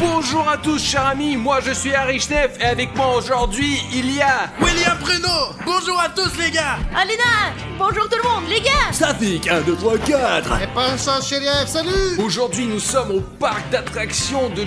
Bonjour à tous chers amis, moi je suis Harry Schnef et avec moi aujourd'hui il y a... William Pruneau. Bonjour à tous les gars. Alena, bonjour tout le monde, les gars. Safik, 1, 2, 3, 4. Et pas ça, Chérif, salut. Aujourd'hui nous sommes au parc d'attractions de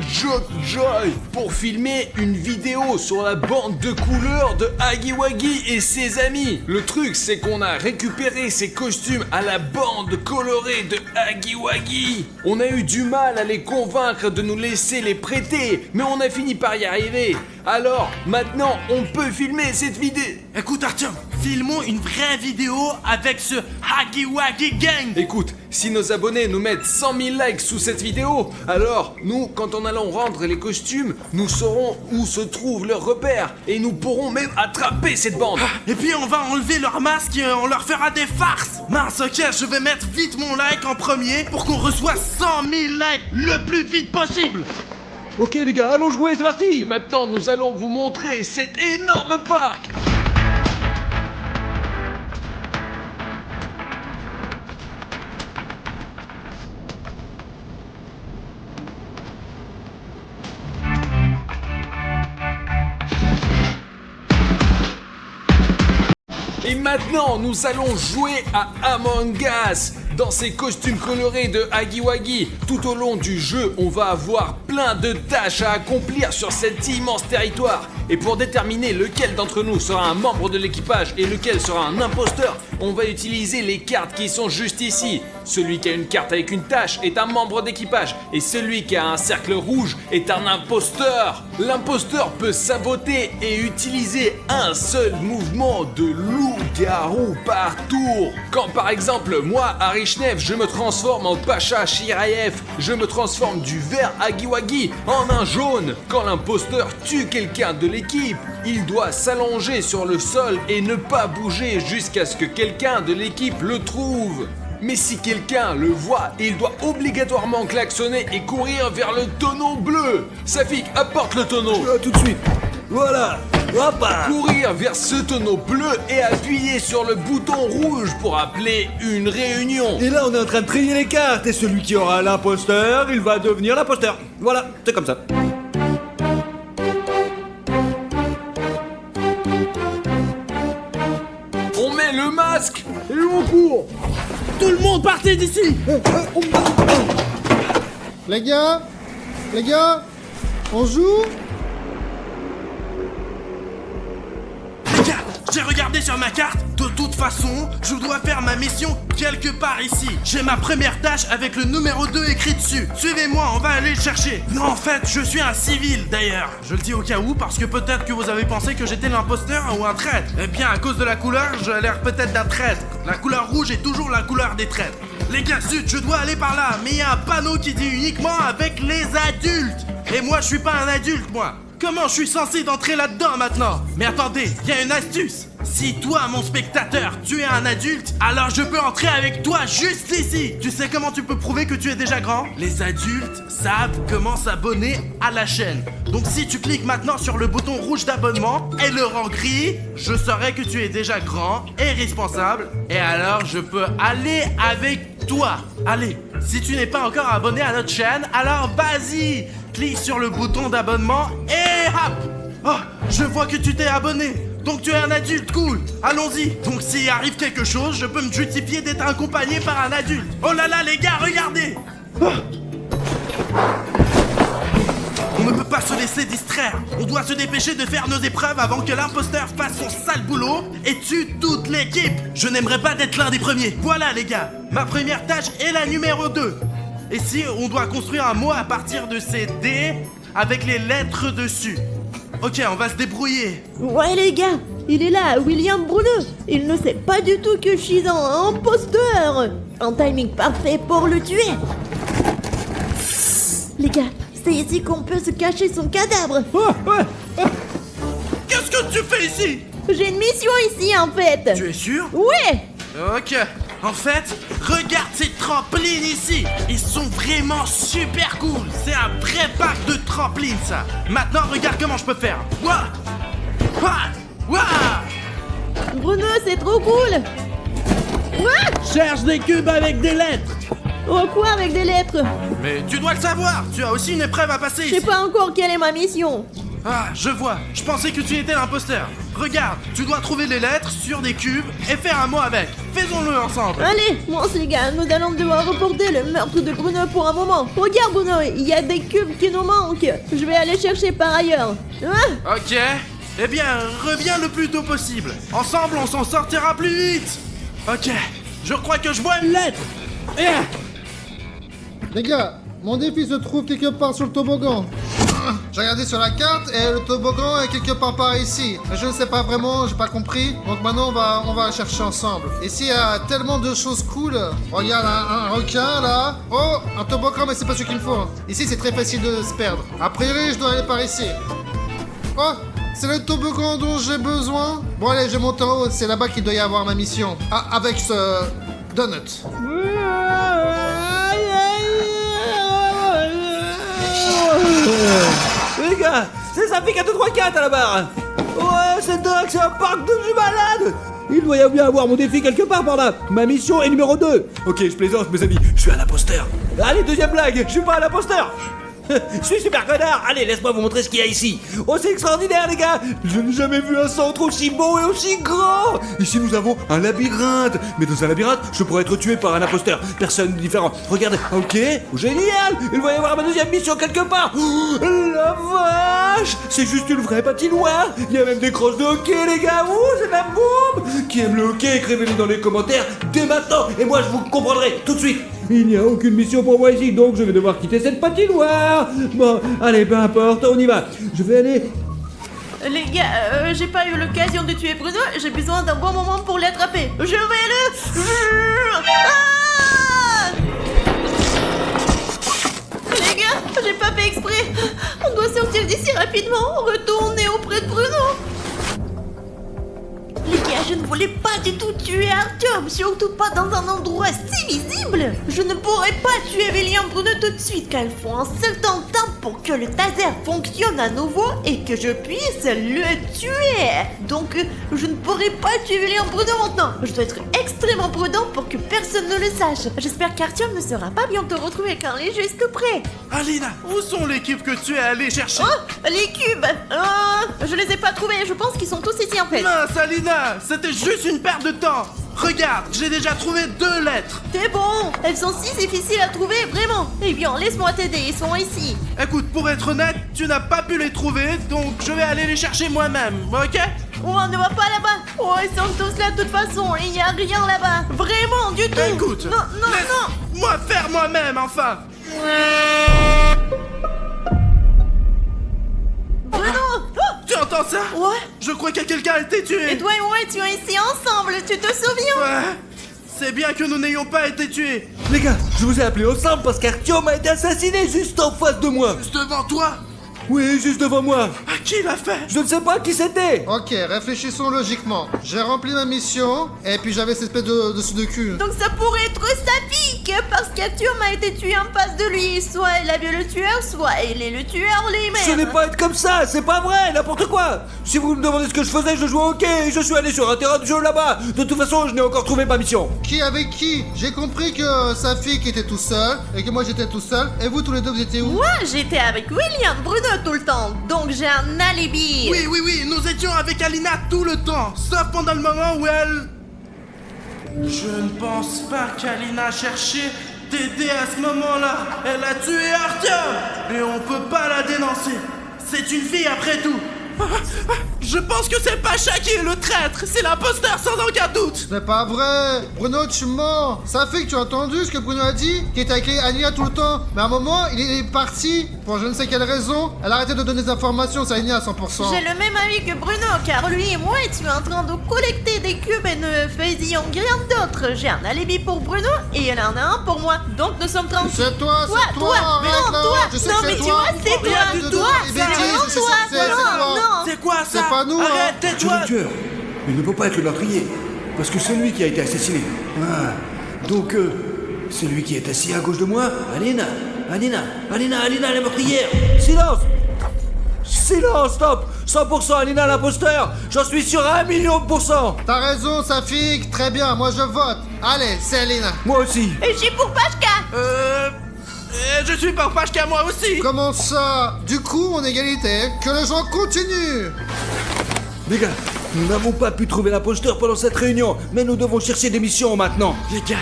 Joy pour filmer une vidéo sur la bande de couleurs de Huggy Wuggy et ses amis. Le truc c'est qu'on a récupéré ces costumes à la bande colorée de Huggy Wuggy. On a eu du mal à les convaincre de nous laisser les prêter, mais on a fini par y arriver. Alors, maintenant, on peut filmer cette vidéo. Écoute Artyom, filmons une vraie vidéo avec ce Huggy Wuggy Gang. Écoute, si nos abonnés nous mettent 100 000 likes sous cette vidéo, alors nous, quand on allons rendre les costumes, nous saurons où se trouve leur repère et nous pourrons même attraper cette bande. Et puis on va enlever leur masque et on leur fera des farces. Mince, ok, je vais mettre vite mon like en premier pour qu'on reçoive 100 000 likes le plus vite possible. Ok les gars, allons jouer, c'est parti. Maintenant, nous allons vous montrer cet énorme parc. Et maintenant, nous allons jouer à Among Us dans ces costumes colorés de Huggy Wuggy. Tout au long du jeu, on va avoir plein de tâches à accomplir sur cet immense territoire. Et pour déterminer lequel d'entre nous sera un membre de l'équipage et lequel sera un imposteur, on va utiliser les cartes qui sont juste ici. Celui qui a une carte avec une tâche est un membre d'équipage et celui qui a un cercle rouge est un imposteur. L'imposteur peut saboter et utiliser un seul mouvement de loup-garou par tour. Quand par exemple, moi, Harry Schnef, je me transforme en Pacha Shiraev, je me transforme du vert Huggy Wuggy en un jaune. Quand l'imposteur tue quelqu'un de l'équipe, il doit s'allonger sur le sol et ne pas bouger jusqu'à ce que quelqu'un de l'équipe le trouve. Mais si quelqu'un le voit, il doit obligatoirement klaxonner et courir vers le tonneau bleu. Safik, apporte le tonneau. Tout de suite. Voilà. Hop. Courir vers ce tonneau bleu et appuyer sur le bouton rouge pour appeler une réunion. Et là, on est en train de trier les cartes. Et celui qui aura l'imposteur, il va devenir l'imposteur. Voilà, c'est comme ça. On met le masque. Et on court. Tout le monde partez d'ici. Les gars, on joue. Les gars, j'ai regardé sur ma carte. De toute façon, je dois faire ma mission quelque part ici. J'ai ma première tâche avec le numéro 2 écrit dessus. Suivez-moi, on va aller le chercher. Non, en fait, je suis un civil d'ailleurs. Je le dis au cas où parce que peut-être que vous avez pensé que j'étais l'imposteur ou un traître. Eh bien, à cause de la couleur, j'ai l'air peut-être d'un traître. La couleur rouge est toujours la couleur des traîtres. Les gars, zut, je dois aller par là. Mais il y a un panneau qui dit uniquement avec les adultes. Et moi, je suis pas un adulte, moi. Comment je suis censé d'entrer là-dedans maintenant? Mais attendez, il y a une astuce. Si toi, mon spectateur, tu es un adulte, alors je peux entrer avec toi juste ici. Tu sais comment tu peux prouver que tu es déjà grand? Les adultes savent comment s'abonner à la chaîne. Donc si tu cliques maintenant sur le bouton rouge d'abonnement et le rang gris, je saurai que tu es déjà grand et responsable. Et alors je peux aller avec toi. Allez, si tu n'es pas encore abonné à notre chaîne, alors vas-y, clique sur le bouton d'abonnement et hop. Oh, je vois que tu t'es abonné. Donc tu es un adulte, cool. Allons-y. Donc s'il arrive quelque chose, je peux me justifier d'être accompagné par un adulte. Oh là là, les gars, regardez. Oh. On ne peut pas se laisser distraire. On doit se dépêcher de faire nos épreuves avant que l'imposteur fasse son sale boulot et tue toute l'équipe. Je n'aimerais pas d'être l'un des premiers. Voilà les gars, ma première tâche est la numéro 2. Et si on doit construire un mot à partir de ces dés avec les lettres dessus. Ok, on va se débrouiller. Ouais les gars, il est là, William Bruneux. Il ne sait pas du tout que je suis un imposteur. Un timing parfait pour le tuer. Les gars, c'est ici qu'on peut se cacher son cadavre. Qu'est-ce que tu fais ici? J'ai une mission ici en fait. Tu es sûr? Ouais. Ok. En fait, regarde ces trampolines ici. Ils sont vraiment super cool. C'est un vrai parc de trampolines ça. Maintenant, regarde comment je peux faire. Ouah. Ouah. Ouah. Bruno, c'est trop cool. Ouais. Cherche des cubes avec des lettres. Oh, quoi avec des lettres? Mais tu dois le savoir, tu as aussi une épreuve à passer Je sais ici. pas encore quelle est ma mission. Ah, je vois, je pensais que tu étais l'imposteur. Regarde, tu dois trouver les lettres sur des cubes et faire un mot avec. Faisons-le ensemble. Allez, monce les gars, nous allons devoir reporter le meurtre de Bruno pour un moment. Regarde Bruno, il y a des cubes qui nous manquent. Je vais aller chercher par ailleurs. Ah, Ok, eh bien, reviens le plus tôt possible. Ensemble, on s'en sortira plus vite. Ok, je crois que je vois une lettre. Les gars, mon défi se trouve quelque part sur le toboggan. J'ai regardé sur la carte et le toboggan est quelque part par ici. Mais je ne sais pas vraiment, j'ai pas compris. Donc maintenant on va chercher ensemble. Ici il y a tellement de choses cool. Regarde un requin là. Oh, un toboggan mais c'est pas ce qu'il me faut. Ici c'est très facile de se perdre. A priori je dois aller par ici. Oh, c'est le toboggan dont j'ai besoin. Bon allez, je monte en haut, c'est là-bas qu'il doit y avoir ma mission. Ah, avec ce donut. Les gars, c'est Safi qui a 2, 3, 4 à la barre. Ouais, c'est dingue, c'est un parc de jus malade. Il doit y bien avoir mon défi quelque part par là. Ma mission est numéro 2. Ok, je plaisante mes amis, je suis un imposteur. Allez, deuxième blague, je suis pas un imposteur. Je suis super connard. Allez, laisse-moi vous montrer ce qu'il y a ici. Oh, c'est extraordinaire les gars. Je n'ai jamais vu un centre aussi beau et aussi grand. Ici nous avons un labyrinthe. Mais dans un labyrinthe, je pourrais être tué par un imposteur. Personne différent. Regardez, ok, génial. Il va y avoir ma deuxième mission quelque part. Oh, la vache. C'est juste une vraie patinoire. Il y a même des crosses de hockey les gars. Ouh, c'est de la bombe. Qui aime le hockey, écrivez-le dans les commentaires dès maintenant. Et moi je vous comprendrai tout de suite. Il n'y a aucune mission pour moi ici, donc je vais devoir quitter cette patinoire. Bon, allez, peu importe, on y va. Je vais aller... les gars, j'ai pas eu l'occasion de tuer Bruno, j'ai besoin d'un bon moment pour l'attraper. Je vais le... Ah, les gars, j'ai pas fait exprès. On doit sortir d'ici rapidement, retourner auprès de Bruno. Les gars, je ne voulais pas du tout tuer Artyom, surtout pas dans un endroit si visible. Je ne pourrais pas tuer William Bruno tout de suite, car il faut un certain temps pour que le taser fonctionne à nouveau et que je puisse le tuer. Donc, je ne pourrais pas tuer William Bruno maintenant. Je dois être extrêmement prudent pour que personne ne le sache. J'espère qu'Artyom ne sera pas bientôt retrouvé car il est juste prêt. Alina, où sont les cubes que tu es allé chercher? Oh, les cubes. Je les ai pas trouvés, je pense qu'ils sont tous ici en fait. Mince, Alina, c'était juste une perte de temps. Regarde, j'ai déjà trouvé 2 lettres. C'est bon, elles sont si difficiles à trouver, vraiment. Eh bien, laisse-moi t'aider, ils sont ici. Écoute, pour être honnête, tu n'as pas pu les trouver, donc je vais aller les chercher moi-même, ok? Oh, on ne va pas là-bas. Oh, ils sont tous là de toute façon, il n'y a rien là-bas. Vraiment, du tout. Écoute, non, non, non. moi faire moi-même, enfin. Bruno. Tu entends ça? Ouais. Je crois que quelqu'un a été tué. Et toi et moi étions ici ensemble, tu te souviens? Ouais. C'est bien que nous n'ayons pas été tués. Les gars, je vous ai appelé ensemble parce qu'Artyom a été assassiné juste en face de moi. Juste devant toi? Oui, juste devant moi. À qui l'a fait? Je ne sais pas qui c'était. Ok, réfléchissons logiquement. J'ai rempli ma mission, et puis j'avais cette espèce de dessus de cul. Donc ça pourrait être Safik, parce qu'Artyom a été tué en face de lui. Soit il a vu le tueur, soit il est le tueur lui-même. Ce n'est pas être comme ça, c'est pas vrai, n'importe quoi. Si vous me demandez ce que je faisais, je jouais au hockey et je suis allé sur un terrain de jeu là-bas. De toute façon, je n'ai encore trouvé ma mission. Qui avec qui? J'ai compris que Safi était tout seul, et que moi j'étais tout seul, et vous tous les deux vous étiez où? Moi, j'étais avec William Bruno tout le temps, donc j'ai un alibi. Oui, nous étions avec Alina tout le temps, sauf pendant le moment où elle... Je ne pense pas qu'Alina cherchait t'aider à ce moment-là. Elle a tué Artyom, et on peut pas la dénoncer. C'est une fille après tout. Je pense que c'est Pacha qui est le traître, c'est l'imposteur sans aucun doute. Ce n'est pas vrai! Bruno, tu mens! Safi, tu as entendu ce que Bruno a dit? Qui était avec Ania tout le temps? Mais à un moment, il est parti, pour je ne sais quelle raison. Elle a arrêté de donner des informations, c'est Ania à 100%. J'ai le même avis que Bruno, car lui et moi étions en train de collecter des cubes et ne faisions rien d'autre. J'ai un alibi pour Bruno et il en a un pour moi, donc nous sommes tranquilles. C'est toi, Toi, c'est toi! toi, arrête non, là. toi, Je sais non, que mais c'est tu toi! vois, c'est Rien toi, de toi, des c'est bêtises, vraiment c'est toi, toi. non. C'est quoi ça? C'est pas nous, hein. Arrête, C'est tais-toi. le tueur. Il ne peut pas être le meurtrier. Parce que c'est lui qui a été assassiné. Ah. Donc, c'est lui qui est assis à gauche de moi. Alina, la meurtrière. Silence. silence, stop. 100% Alina l'imposteur. J'en suis sûr à 1 000 000%. T'as raison, Safik, très bien, moi je vote. Allez, c'est Alina. Moi aussi. Et je suis pour Pashka. Je suis pour Pashka moi aussi. Comment ça? Du coup, on est égalité. Que le jeu continue. Les gars, nous n'avons pas pu trouver l'imposteur pendant cette réunion, mais nous devons chercher des missions maintenant. Les gars,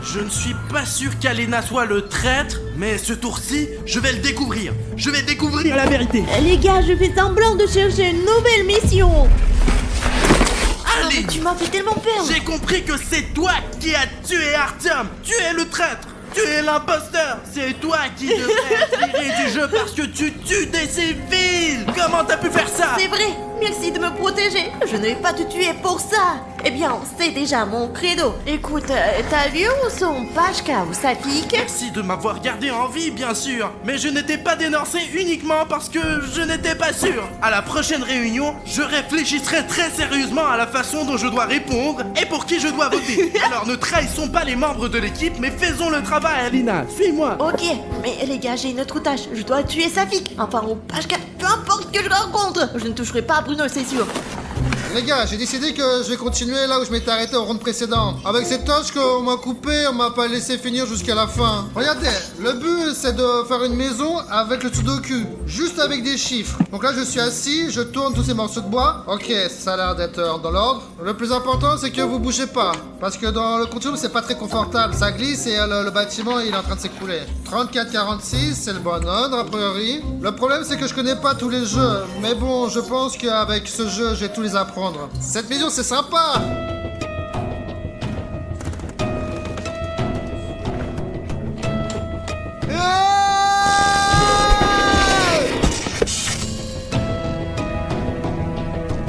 je ne suis pas sûr qu'Alina soit le traître, mais ce tour-ci, je vais le découvrir. Je vais découvrir la vérité. Les gars, je fais semblant de chercher une nouvelle mission. Allez, Tu m'as fait tellement peur. j'ai compris que c'est toi qui as tué Artyom. Tu es le traître. Tu es l'imposteur. C'est toi qui devrais être viré du jeu parce que tu tues des civils. Comment t'as pu faire ça? C'est vrai, merci de me protéger. Je ne vais pas te tuer pour ça. Eh bien, c'est déjà mon credo. Écoute, t'as vu où sont Pashka ou Safik? Merci de m'avoir gardé en vie, bien sûr. Mais je n'étais pas dénoncé uniquement parce que je n'étais pas sûr. À la prochaine réunion, je réfléchirai très sérieusement à la façon dont je dois répondre et pour qui je dois voter. Alors ne trahissons pas les membres de l'équipe, mais faisons le travail, Alina. Suis-moi. Ok, mais les gars, j'ai une autre tâche. Je dois tuer Safik. Enfin, ou Pashka. Peu importe ce que je rencontre. Je ne toucherai pas à Bruno, c'est sûr. Les gars, j'ai décidé que je vais continuer là où je m'étais arrêté au round précédent. Avec cette tâche qu'on m'a coupée, on m'a pas laissé finir jusqu'à la fin. Regardez, le but c'est de faire une maison avec le Sudoku, juste avec des chiffres. Donc là je suis assis, je tourne tous ces morceaux de bois. Ok, ça a l'air d'être dans l'ordre. Le plus important c'est que vous bougez pas, parce que dans le continuum c'est pas très confortable, ça glisse et le bâtiment il est en train de s'écrouler. 34-46, c'est le bon ordre a priori. Le problème c'est que je connais pas tous les jeux, mais bon, je pense qu'avec ce jeu je vais tous les apprendre. Cette mission c'est sympa.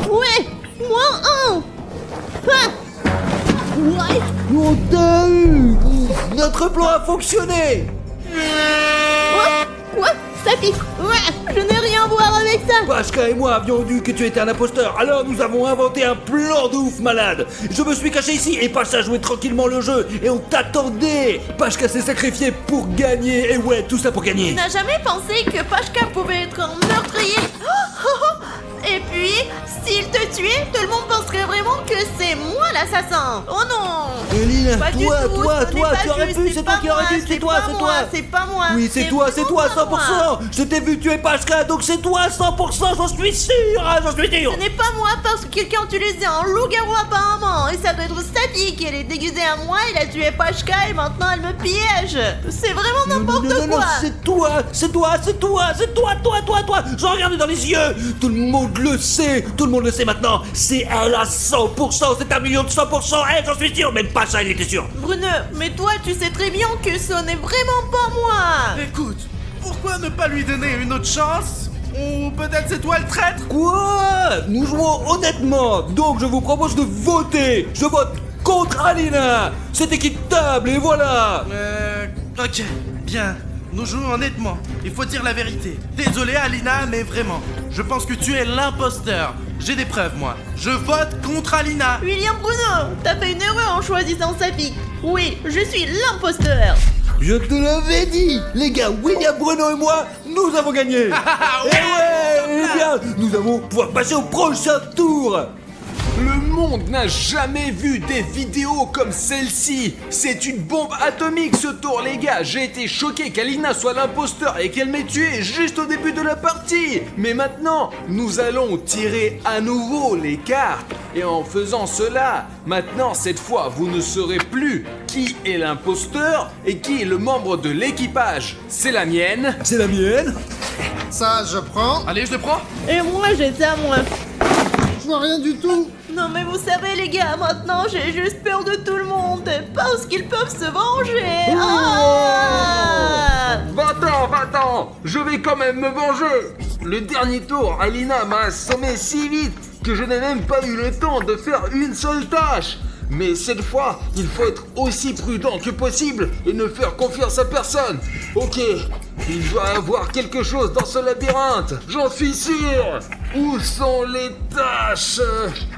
Ouais, moins 1. Ouais. On t'a eu. Notre plan a fonctionné. Quoi? Safik? Ouais, je n'ai rien à voir avec ça. Pashka et moi avions dit que tu étais un imposteur, alors nous avons inventé un plan de ouf malade. Je me suis caché ici et Pashka jouait tranquillement le jeu et on t'attendait. Pashka s'est sacrifié pour gagner, et ouais, tout ça pour Tu gagner. n'as jamais pensé que Pashka pouvait être un meurtrier? Et puis, s'il te tuait, tout le monde penserait vraiment que c'est moi l'assassin. Oh non! Alina, Pas du tout, ce n'est pas tu aurais juste, pu, c'est c'est toi pas qui aurais moi, dû, c'est toi, pas c'est moi, toi. C'est pas moi. Oui, c'est toi, 100%. Je t'ai vu tuer Pashka, donc c'est toi 100%, j'en suis sûr, j'en suis sûr. Ce n'est pas moi parce que quelqu'un utilisait un loup-garou apparemment. Et ça doit être Safik. Elle est déguisée à moi, il a tué Pashka et maintenant elle me piège. C'est vraiment n'importe Non, quoi. c'est toi. J'en regarde dans les yeux. Tout le monde le sait maintenant. C'est elle à 100%, c'est 1 million de 100%, elle, j'en suis sûr. Même Pashka, il était sûr. Bruno, mais toi tu sais très bien que ce n'est vraiment pas moi. Écoute, pourquoi ne pas lui donner une autre chance? Ou peut-être c'est toi le traître? Quoi? Nous jouons honnêtement, donc je vous propose de voter. Je vote contre Alina. C'est équitable et voilà. Ok, bien. Nous jouons honnêtement. Il faut dire la vérité. Désolé Alina, mais vraiment. Je pense que tu es l'imposteur. J'ai des preuves, moi. Je vote contre Alina. William Bruno, t'as fait une erreur en choisissant Safik. Oui, je suis l'imposteur. Je te l'avais dit, les gars, William Bruno et moi, nous avons gagné. Ah Et ouais, eh bien, nous allons pouvoir passer au prochain tour. Le monde n'a jamais vu des vidéos comme celle-ci. C'est une bombe atomique ce tour, les gars. J'ai été choqué qu'Alina soit l'imposteur et qu'elle m'ait tué juste au début de la partie. Mais maintenant, nous allons tirer à nouveau les cartes. Et en faisant cela, maintenant, cette fois, vous ne saurez plus qui est l'imposteur et qui est le membre de l'équipage. C'est la mienne. C'est la mienne. Ça je prends. Allez, je le prends. Et moi j'ai ça, moi. Je vois rien du tout. Non mais vous savez les gars, maintenant j'ai juste peur de tout le monde parce qu'ils peuvent se venger. Ah Va-t'en, je vais quand même me venger. Le dernier tour, Alina m'a assommé si vite que je n'ai même pas eu le temps de faire une seule tâche. Mais cette fois, il faut être aussi prudent que possible et ne faire confiance à personne. Ok, il doit y avoir quelque chose dans ce labyrinthe, j'en suis sûr. Où sont les tâches?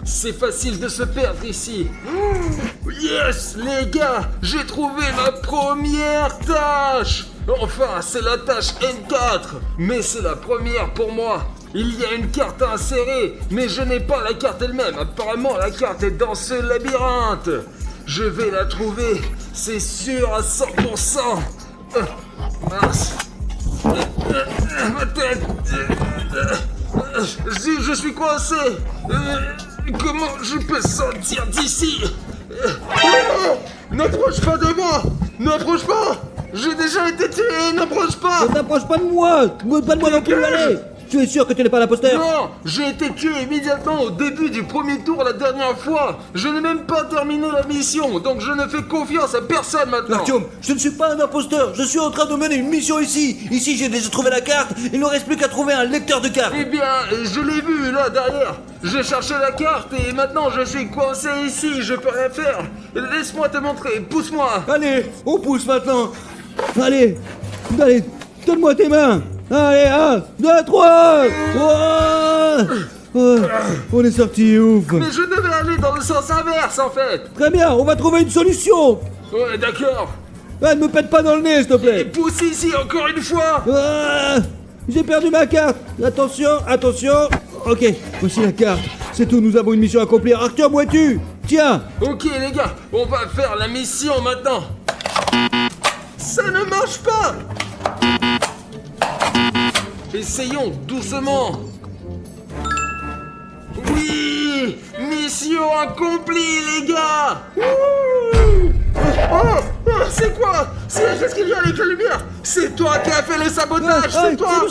C'est facile de se perdre ici. Yes, les gars, j'ai trouvé ma première tâche. Enfin, c'est la tâche N4. Mais c'est la première pour moi. Il y a une carte à insérer, mais je n'ai pas la carte elle-même. Apparemment, la carte est dans ce labyrinthe. Je vais la trouver, c'est sûr à 100%. Mince. Ma tête. Je suis coincé. Comment je peux sortir d'ici? N'approche pas de moi. N'approche pas. J'ai déjà été tué. N'approche pas. Ne t'approche pas de moi. Pas de moi non plus, allez. Tu es sûr que tu n'es pas l'imposteur? Non, j'ai été tué immédiatement au début du premier tour la dernière fois. Je n'ai même pas terminé la mission, donc je ne fais confiance à personne maintenant. Artyom, je ne suis pas un imposteur. Je suis en train de mener une mission ici. Ici, j'ai déjà trouvé la carte. Il ne reste plus qu'à trouver un lecteur de cartes. Eh bien, je l'ai vu là derrière. J'ai cherché la carte et maintenant je suis coincé ici. Je peux rien faire. Laisse-moi te montrer. Pousse-moi. Allez, on pousse maintenant. Allez, donne-moi tes mains. Allez, 1, 2, 3. On est sorti, ouf. Mais je devais aller dans le sens inverse en fait. Très bien, on va trouver une solution. Ouais, d'accord. Ne me pète pas dans le nez, s'il te Et plaît. pousse ici encore une fois. J'ai perdu ma carte. Attention. Ok, voici la carte. C'est tout, nous avons une mission à accomplir. Artyom, où es-tu? Tiens. Ok les gars, on va faire la mission maintenant. Ça ne marche pas. Essayons doucement. Oui, mission accomplie les gars. C'est quoi? Qu'est-ce qu'il y a avec la lumière? C'est toi qui as fait le sabotage, c'est toi.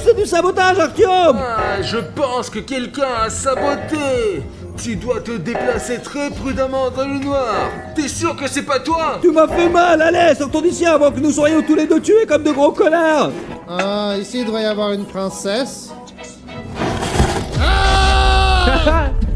C'est du sabotage, Artyom. Je pense que quelqu'un a saboté. Tu dois te déplacer très prudemment dans le noir. T'es sûr que c'est pas toi? Tu m'as fait mal, allez, sortons d'ici avant que nous soyons tous les deux tués comme de gros connards. Ici il devrait y avoir une princesse.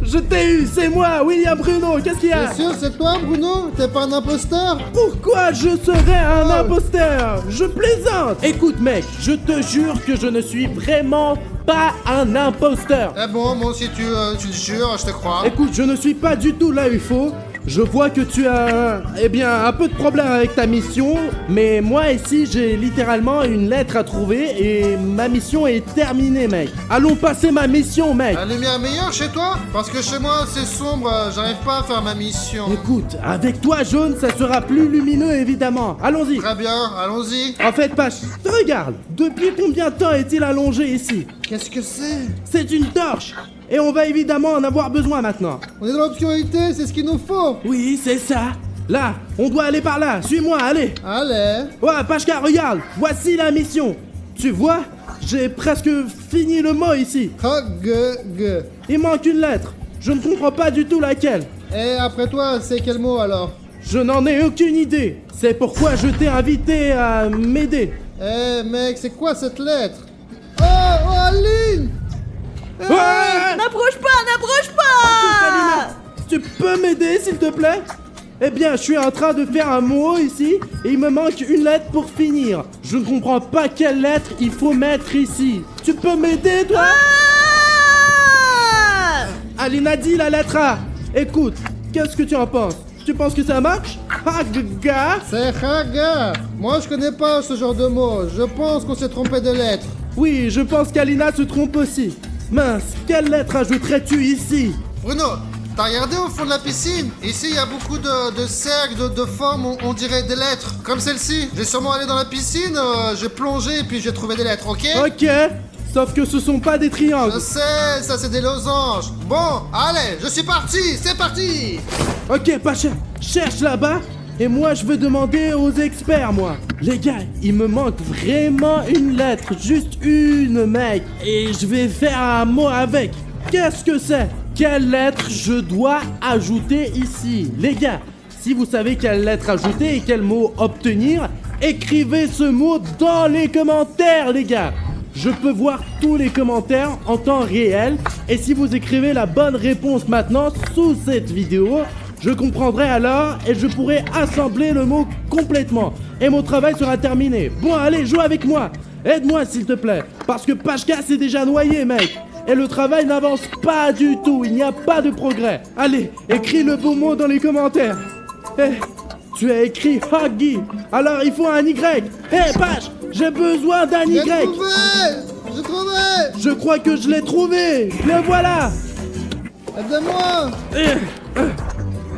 Je t'ai eu, c'est moi, William Bruno, qu'est-ce qu'il y a? T'es sûr c'est toi Bruno? T'es pas un imposteur? Pourquoi je serais un imposteur? Je plaisante. Écoute mec, je te jure que je ne suis vraiment pas un imposteur. Eh bon, moi aussi tu le jures, je te crois. Écoute, je ne suis pas du tout là où il faut. Je vois que tu as, un peu de problème avec ta mission, mais moi ici j'ai littéralement une lettre à trouver et ma mission est terminée, mec. Allons passer ma mission, mec. La lumière est meilleure chez toi? Parce que chez moi c'est sombre, j'arrive pas à faire ma mission. Écoute, avec toi jaune, ça sera plus lumineux évidemment. Allons-y. Très bien, allons-y. En fait, Pache, regarde, depuis combien de temps est-il allongé ici? Qu'est-ce que c'est? C'est une torche. Et on va évidemment en avoir besoin maintenant. On est dans l'obscurité, c'est ce qu'il nous faut. Oui, c'est ça. Là, on doit aller par là. Suis-moi, allez. Allez. Ouais, Pachka, regarde. Voici la mission. Tu vois, j'ai presque fini le mot ici. Il manque une lettre. Je ne comprends pas du tout laquelle. Et après toi, c'est quel mot alors? Je n'en ai aucune idée. C'est pourquoi je t'ai invité à m'aider. Eh mec, c'est quoi cette lettre? Oh, Aline! N'approche pas. Tu peux m'aider, s'il te plaît? Eh bien, je suis en train de faire un mot ici et il me manque une lettre pour finir. Je ne comprends pas quelle lettre il faut mettre ici. Tu peux m'aider, toi? Alina dit la lettre A. Écoute, qu'est-ce que tu en penses? Tu penses que ça marche? Haga? C'est Haga. Moi, je connais pas ce genre de mot. Je pense qu'on s'est trompé de lettre. Oui, je pense qu'Alina se trompe aussi. Mince, quelle lettre ajouterais-tu ici? Bruno, t'as regardé au fond de la piscine? Ici, il y a beaucoup de cercles, de formes, on dirait des lettres. Comme celle-ci. J'ai sûrement allé dans la piscine, j'ai plongé et puis j'ai trouvé des lettres, ok? Ok, sauf que ce sont pas des triangles. Je sais, ça c'est des losanges. Bon, allez, je suis parti, c'est parti! Ok, Pacha, cherche là-bas. Et moi, je veux demander aux experts, moi. Les gars, il me manque vraiment une lettre. Juste une, mec. Et je vais faire un mot avec. Qu'est-ce que c'est? Quelle lettre je dois ajouter ici? Les gars, si vous savez quelle lettre ajouter et quel mot obtenir, écrivez ce mot dans les commentaires, les gars. Je peux voir tous les commentaires en temps réel. Et si vous écrivez la bonne réponse maintenant sous cette vidéo, je comprendrai alors et je pourrai assembler le mot complètement. Et mon travail sera terminé. Bon, allez, joue avec moi. Aide-moi, s'il te plaît. Parce que Pachka s'est déjà noyé, mec. Et le travail n'avance pas du tout. Il n'y a pas de progrès. Allez, écris le beau mot dans les commentaires. Eh, Tu as écrit Huggy, alors il faut un Y. Hé, Pache, j'ai besoin d'un J'ai Y. trouvé. J'ai trouvé. Je crois que je l'ai trouvé. Le voilà. Aide-moi.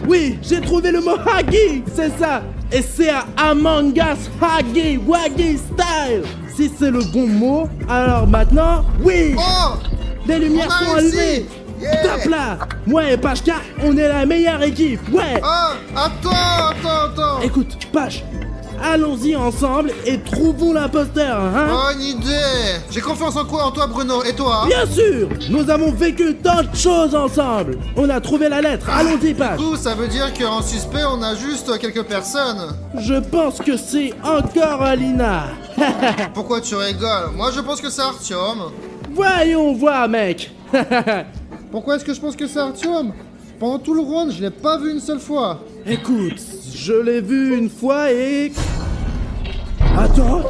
Oui, j'ai trouvé le mot Huggy, c'est ça. Et c'est à Among Us Huggy Wuggy Style. Si c'est le bon mot, alors maintenant, oui. Oh. Les lumières On a sont réussi. allumées. Yeah. Top là. Moi et Pashka, on est la meilleure équipe. Ouais. Ah, attends. Écoute, Pache, allons-y ensemble et trouvons l'imposteur, hein. Bonne idée. J'ai confiance en toi, Bruno. Et toi? Bien sûr, nous avons vécu tant de choses ensemble. On a trouvé la lettre. Allons-y, Pache. Du coup, ça veut dire qu'en suspect, on a juste quelques personnes. Je pense que c'est encore Alina. Pourquoi tu rigoles? Moi, je pense que c'est Artyom. Voyons voir, mec. Pourquoi est-ce que je pense que c'est Artyom? Pendant tout le round, je l'ai pas vu une seule fois. Écoute, je l'ai vu une fois et... Attends.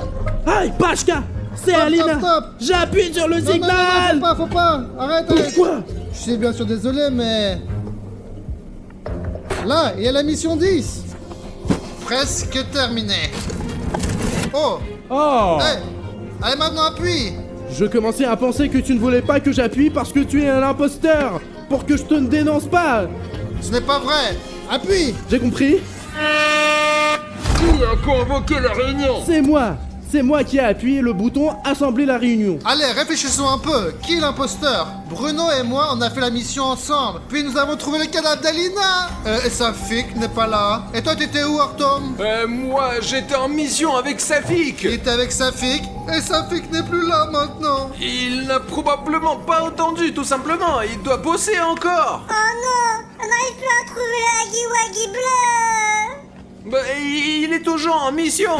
Aïe, Pashka, c'est Stop, Alina. stop, stop. J'appuie sur le Non, signal. faut pas. Arrête. Pourquoi? Je suis bien sûr désolé, mais... Là, il y a la mission 10. Presque terminé. Oh. Oh. Hey. Allez, maintenant, appuie. Je commençais à penser que tu ne voulais pas que j'appuie parce que tu es un imposteur. Pour que je te ne dénonce pas. Ce n'est pas vrai. Appuie. J'ai compris. Qui a convoqué la réunion? C'est moi qui ai appuyé le bouton assembler la réunion. Allez, réfléchissons un peu. Qui est l'imposteur? Bruno et moi, on a fait la mission ensemble. Puis nous avons trouvé le cadavre d'Alina. Et Safik n'est pas là. Et toi, t'étais où, Artom? Moi, j'étais en mission avec Safik. Il était avec Safik. Et Safik n'est plus là maintenant. Il n'a probablement pas entendu, tout simplement. Il doit bosser encore. Oh non, on n'arrive plus à trouver le Huggy Wuggy bleu. Bah, il est toujours en mission.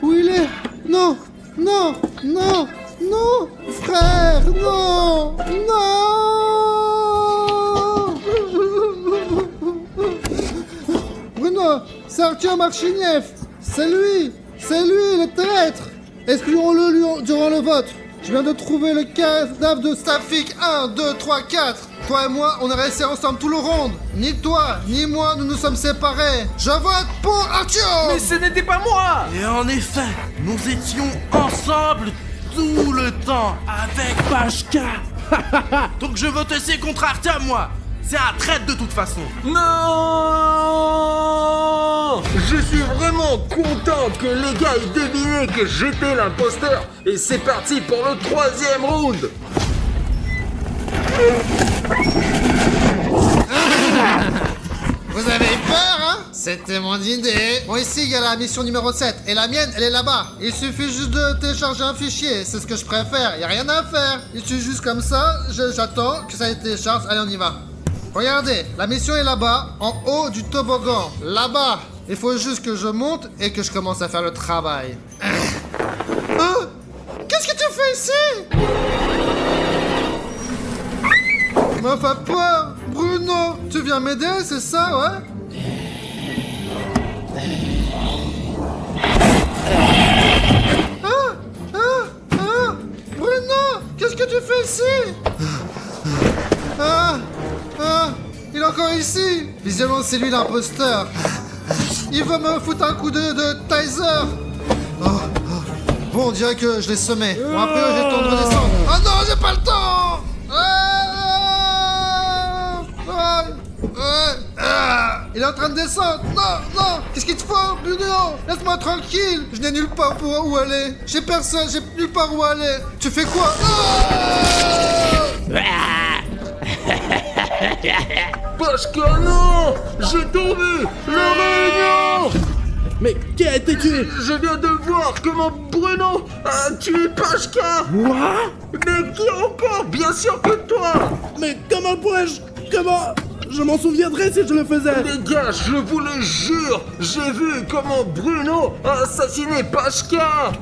Où il est? Non. Frère, non. Bruno, c'est Artyom Archiniev. C'est lui, le traître. Excluons-le durant le vote. Je viens de trouver le cadavre de Safik. 1, 2, 3, 4. Toi et moi, on est restés ensemble tout le round. Ni toi, ni moi, nous nous sommes séparés. Je vote pour Artyom. Mais ce n'était pas moi. Et en effet, nous étions ensemble tout le temps avec Pashka. Donc je vote aussi contre Artyom, moi. C'est un traître de toute façon. Non. Je suis vraiment content que les gars aient deviné que j'étais l'imposteur. Et c'est parti pour le 3e round. Vous avez eu peur, hein? C'était mon idée. Bon, ici, il y a la mission numéro 7. Et la mienne, elle est là-bas. Il suffit juste de télécharger un fichier. C'est ce que je préfère. Il y a rien à faire. Il suffit juste comme ça. J'attends que ça se télécharge. Allez, on y va. Regardez, la mission est là-bas, en haut du toboggan. Là-bas. Il faut juste que je monte et que je commence à faire le travail. Qu'est-ce que tu fais ici? Me fais peur. Bruno, tu viens m'aider, c'est ça, ouais? Bruno, qu'est-ce que tu fais ici? Il est encore ici. Visiblement, c'est lui l'imposteur. Il veut me foutre un coup de taser. Bon, on dirait que je l'ai semé. Bon, après, j'ai le temps de redescendre. Oh non, j'ai pas le temps. Il est en train de descendre. Non. Qu'est-ce qu'il te faut, Bruno? Laisse-moi tranquille. Je n'ai nulle part pour où aller. J'ai personne, j'ai nulle part où aller. Tu fais quoi? Pashka, non. J'ai tombé. La réunion. Mais qui a été tué? Je viens de voir comment Bruno a tué Pashka. Moi? Mais qui encore? Bien sûr que toi. Mais comment pourrais-je... Comment... Je m'en souviendrai si je le faisais. Les gars, je vous le jure, j'ai vu comment Bruno a assassiné Pashka.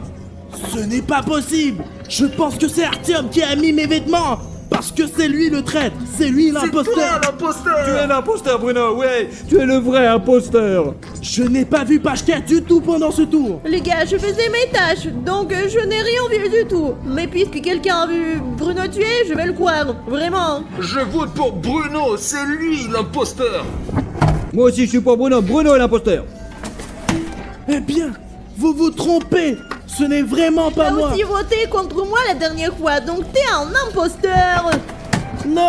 Ce n'est pas possible. Je pense que c'est Artyom qui a mis mes vêtements. Parce que c'est lui le traître. C'est lui C'est toi l'imposteur. l'imposteur. Tu es l'imposteur, Bruno, ouais. Tu es le vrai imposteur. Je n'ai pas vu Pashka du tout pendant ce tour. Les gars, je faisais mes tâches, donc je n'ai rien vu du tout. Mais puisque quelqu'un a vu Bruno tuer, je vais le croire. Vraiment. Je vote pour Bruno, c'est lui l'imposteur. Moi aussi je suis pour Bruno. Bruno est l'imposteur. Eh bien, vous vous trompez. Ce n'est vraiment pas T'as moi. aussi voté contre moi la dernière fois, donc t'es un imposteur. Non.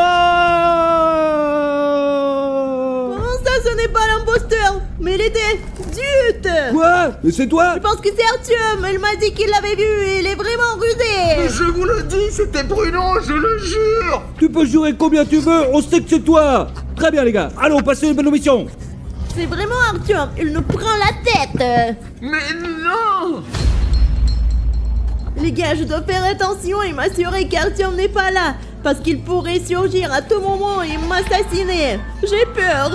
Comment ça, ce n'est pas l'imposteur? Mais il était zut. Quoi? Mais c'est toi? Je pense que c'est Artyom, il m'a dit qu'il l'avait vu et il est vraiment rusé. Je vous le dis, c'était Bruno, je le jure. Tu peux jurer combien tu veux, on sait que c'est toi. Très bien les gars, allons passer une bonne mission. C'est vraiment Artyom, il nous prend la tête. Mais non. Les gars, je dois faire attention et m'assurer qu'Artyom n'est pas là, parce qu'il pourrait surgir à tout moment et m'assassiner. J'ai peur.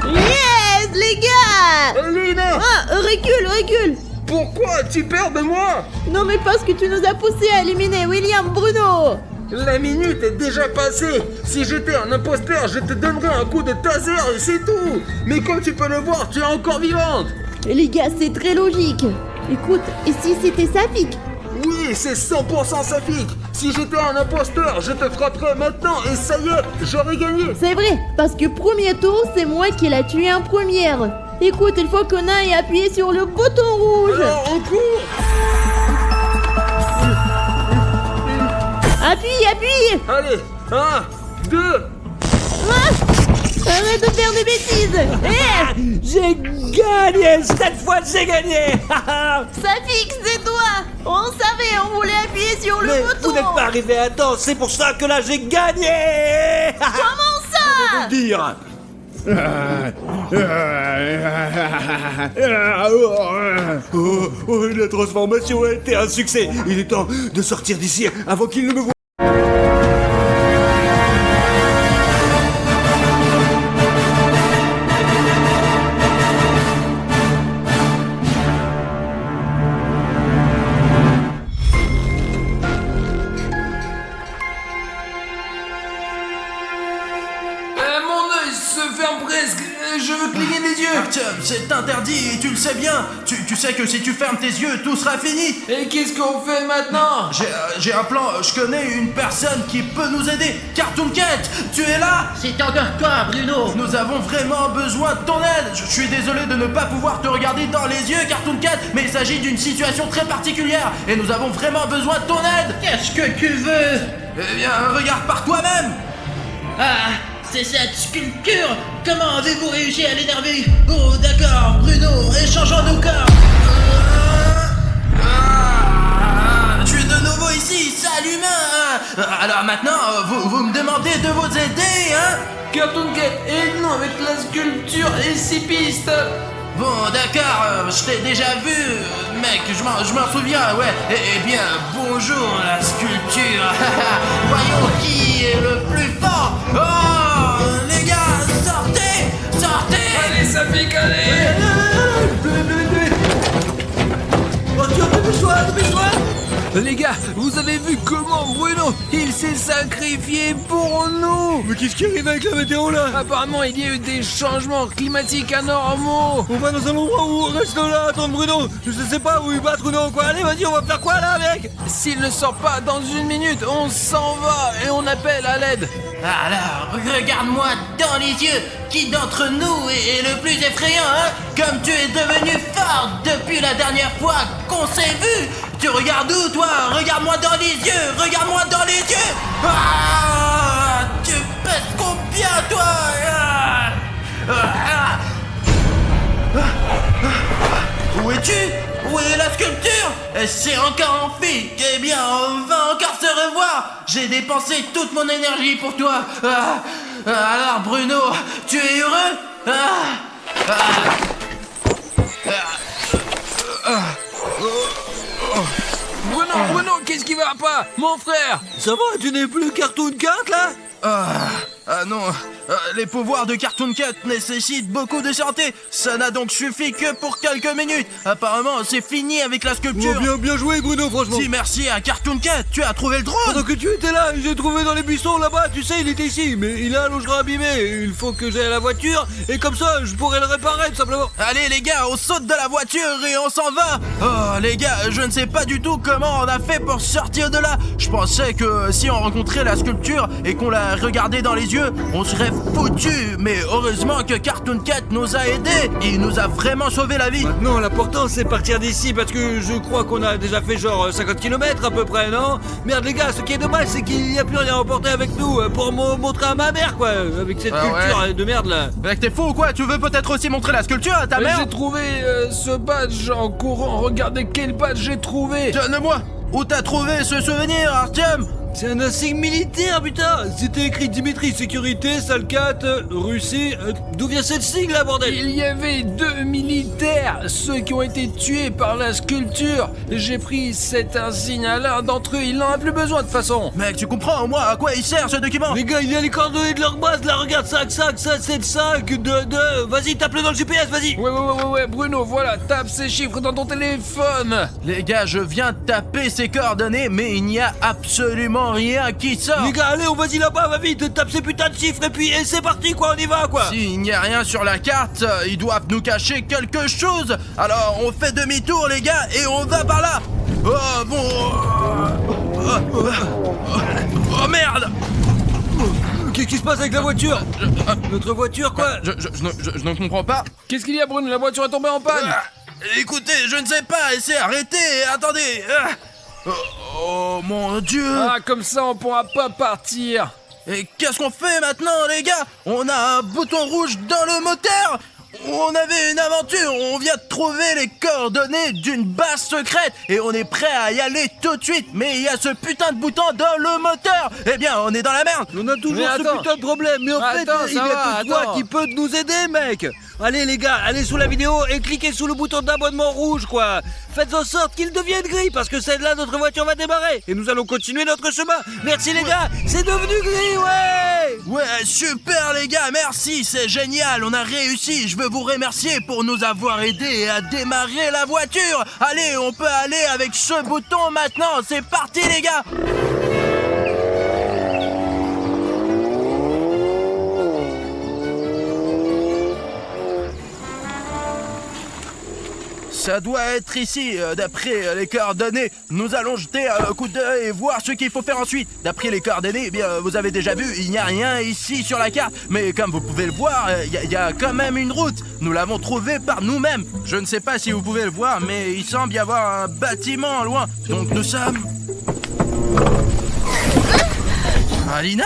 Yes, les gars. Lina, Ah, recule. pourquoi as-tu peur de moi? Non mais parce que tu nous as poussé à éliminer William Bruno. La minute est déjà passée. Si j'étais un imposteur, je te donnerais un coup de taser et c'est tout. Mais comme tu peux le voir, tu es encore vivante. Et les gars, c'est très logique. Écoute, et si c'était Safik? Oui, c'est 100% Safik. Si j'étais un imposteur, je te frapperais maintenant et ça y est, j'aurais gagné. C'est vrai, parce que premier tour, c'est moi qui l'a tué en première. Écoute, il faut qu'on aille appuyer sur le bouton rouge. Alors on court. Appuie. Allez, 1, 2. Ah, arrête de faire des bêtises. J'ai gagné, cette fois j'ai gagné. Safik, c'est toi. On savait, on voulait appuyer sur le Mais bouton. vous n'êtes pas arrivé à temps, c'est pour ça que là j'ai gagné. Comment ça? Dire. La transformation a été un succès. Il est temps de sortir d'ici avant qu'il ne me voie. Mon œil se ferme presque. Je veux cligner des yeux. Artyom, c'est interdit et tu le sais bien. Tu sais que si tu fermes tes yeux, tout sera fini. Et qu'est-ce qu'on fait maintenant? J'ai un plan, je connais une personne qui peut nous aider. Cartoon Cat, tu es là? C'est encore toi, Bruno. Nous avons vraiment besoin de ton aide. Je suis désolé de ne pas pouvoir te regarder dans les yeux, Cartoon Cat, mais il s'agit d'une situation très particulière et nous avons vraiment besoin de ton aide. Qu'est-ce que tu veux? Eh bien, regarde par toi-même. Ah, c'est cette sculpture. Comment avez-vous réussi à l'énerver? Oh, d'accord, Bruno, échangeons nos corps. Je suis de nouveau ici, salut humain. Alors maintenant, vous me demandez de vous aider, hein? Cartoon Cat, aide-nous avec la sculpture et 6 pistes. Bon, d'accord, je t'ai déjà vu, mec, je m'en souviens, ouais. Eh bien, bonjour la sculpture. Voyons qui est le plus fort. Oh, les gars, sortez. Allez, ça pique, allez. Dépêche-toi. Les gars, vous avez vu comment Bruno, il s'est sacrifié pour nous. Mais qu'est-ce qui arrive avec la météo là? Apparemment, il y a eu des changements climatiques anormaux. On va dans un endroit où on reste là, attendre Bruno. Je sais pas où il battre ou non quoi. Allez, vas-y, on va faire quoi là, mec? S'il ne sort pas dans une minute, on s'en va et on appelle à l'aide. Alors, regarde-moi dans les yeux. Qui d'entre nous est le plus effrayant, hein? Comme tu es devenu fort depuis la dernière fois qu'on s'est vu. Tu regardes où, toi? Regarde-moi dans les yeux. Ah, tu pèses combien, toi? Où es-tu? Où est la sculpture? C'est encore en fille. Eh bien, on va encore se revoir. J'ai dépensé toute mon énergie pour toi. Alors, Bruno, tu es heureux? Bruno, qu'est-ce qui va pas? Mon frère. Ça va, tu n'es plus Cartoon Cat là? Ah non, Les pouvoirs de Cartoon Cat nécessitent beaucoup de santé. Ça n'a donc suffi que pour quelques minutes. Apparemment, c'est fini avec la sculpture. Bien joué, Bruno, franchement. Si merci à Cartoon Cat, tu as trouvé le drone. Pendant que tu étais là, j'ai trouvé dans les buissons là-bas, tu sais, il était ici, mais il a un longeron abîmé. Il faut que j'aille à la voiture, et comme ça, je pourrais le réparer, tout simplement. Allez les gars, on saute de la voiture et on s'en va. Oh les gars, je ne sais pas du tout comment on a fait pour sortir de là. Je pensais que si on rencontrait la sculpture et qu'on la regardait dans les yeux, on serait foutu. Mais heureusement que Cartoon Cat nous a aidés. Il nous a vraiment sauvé la vie. Maintenant, l'important, c'est partir d'ici, parce que je crois qu'on a déjà fait genre 50 km à peu près, non? Merde les gars, ce qui est dommage, c'est qu'il n'y a plus rien à emporter avec nous pour montrer à ma mère, quoi, avec cette culture de merde là. Mec, t'es fou ou quoi? Tu veux peut-être aussi montrer la sculpture à ta mère? J'ai trouvé ce badge en courant. Regardez quel badge j'ai trouvé. Donne-moi. Où t'as trouvé ce souvenir, Artyom? C'est un insigne militaire, putain. C'était écrit Dimitri, sécurité, Salcat, Russie. D'où vient cette sigle là, bordel? Il y avait 2 militaires, ceux qui ont été tués par la sculpture. J'ai pris cet insigne à l'un d'entre eux, il n'en a plus besoin de toute façon. Mec, tu comprends au moins à quoi il sert ce document? Les gars, il y a les coordonnées de leur base, là, regarde, 5, 7, 5, 2. Vas-y, tape-le dans le GPS, vas-y. Ouais, Bruno, voilà, tape ces chiffres dans ton téléphone. Les gars, je viens de taper ces coordonnées, mais il n'y a absolument rien qui sort. Les gars, allez, on vas-y là-bas, va vite, tape ces putains de chiffres et puis c'est parti quoi, on y va quoi. S'il n'y a rien sur la carte, ils doivent nous cacher quelque chose. Alors on fait demi-tour les gars et on va par là. Oh bon. Oh merde. Qu'est-ce qui se passe avec la voiture? Notre voiture quoi? Je ne comprends pas. Qu'est-ce qu'il y a Bruno? La voiture est tombée en panne. Écoutez, je ne sais pas, essayez, arrêtez, attendez. Oh mon Dieu. Ah, comme ça on pourra pas partir. Et qu'est-ce qu'on fait maintenant les gars? On a un bouton rouge dans le moteur. On avait une aventure, on vient de trouver les coordonnées d'une base secrète et on est prêt à y aller tout de suite, mais il y a ce putain de bouton dans le moteur. Eh bien, on est dans la merde. On a toujours ce putain de problème, mais en fait, il y a que toi qui peut nous aider, mec. Allez les gars, allez sous la vidéo et cliquez sous le bouton d'abonnement rouge, quoi. Faites en sorte qu'il devienne gris, parce que c'est là notre voiture va démarrer et nous allons continuer notre chemin. Merci les gars, c'est devenu gris, ouais. Ouais, super les gars, merci, c'est génial, on a réussi. Je veux vous remercier pour nous avoir aidés à démarrer la voiture. Allez, on peut aller avec ce bouton maintenant, c'est parti les gars. Ça doit être ici, d'après les coordonnées. Nous allons jeter un coup d'œil et voir ce qu'il faut faire ensuite. D'après les coordonnées, eh bien, vous avez déjà vu, il n'y a rien ici sur la carte. Mais comme vous pouvez le voir, il y a quand même une route. Nous l'avons trouvée par nous-mêmes. Je ne sais pas si vous pouvez le voir, mais il semble y avoir un bâtiment loin. Donc nous sommes... Alina ?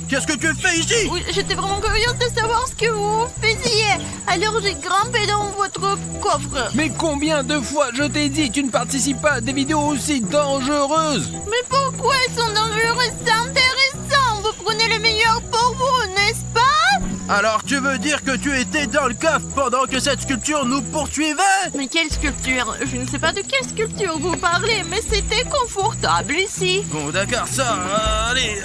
Qu'est-ce que tu fais ici? Oui, j'étais vraiment curieuse de savoir ce que vous faisiez. Alors j'ai grimpé dans votre coffre. Mais combien de fois je t'ai dit, tu ne participes pas à des vidéos aussi dangereuses? Mais pourquoi elles sont dangereuses? C'est intéressant. Vous prenez le meilleur pour vous, n'est-ce pas? Alors tu veux dire que tu étais dans le coffre pendant que cette sculpture nous poursuivait? Mais quelle sculpture? Je ne sais pas de quelle sculpture vous parlez, mais c'était confortable ici. Bon d'accord, ça, allez.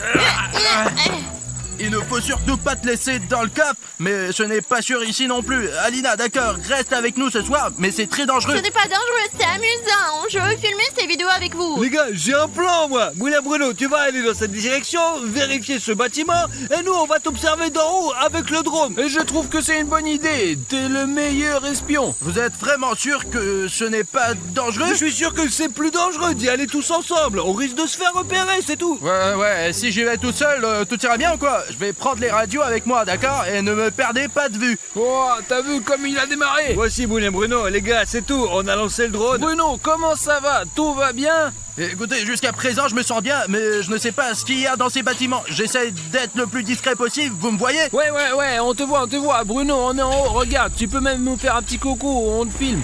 Il ne faut surtout pas te laisser dans le coffre, mais ce n'est pas sûr ici non plus. Alina, d'accord, reste avec nous ce soir, mais c'est très dangereux. Ce n'est pas dangereux, c'est amusant. Je veux filmer ces vidéos avec vous. Les gars, j'ai un plan, moi. Moulin Bruno, tu vas aller dans cette direction, vérifier ce bâtiment, et nous, on va t'observer d'en haut avec le drone. Et je trouve que c'est une bonne idée. T'es le meilleur espion. Vous êtes vraiment sûr que ce n'est pas dangereux? Je suis sûr que c'est plus dangereux d'y aller tous ensemble. On risque de se faire repérer, c'est tout. Ouais, si j'y vais tout seul, tout ira bien ou quoi? Je vais prendre les radios avec moi, d'accord? Et ne me perdez pas de vue. Oh, t'as vu comme il a démarré? Voici Moulin Bruno, les gars, c'est tout. On a lancé le drone. Bruno, comment ça va? Tout va bien? Écoutez, jusqu'à présent, je me sens bien, mais je ne sais pas ce qu'il y a dans ces bâtiments. J'essaie d'être le plus discret possible, vous me voyez? Ouais, on te voit. Bruno, on est en haut, regarde, tu peux même nous faire un petit coucou, on te filme.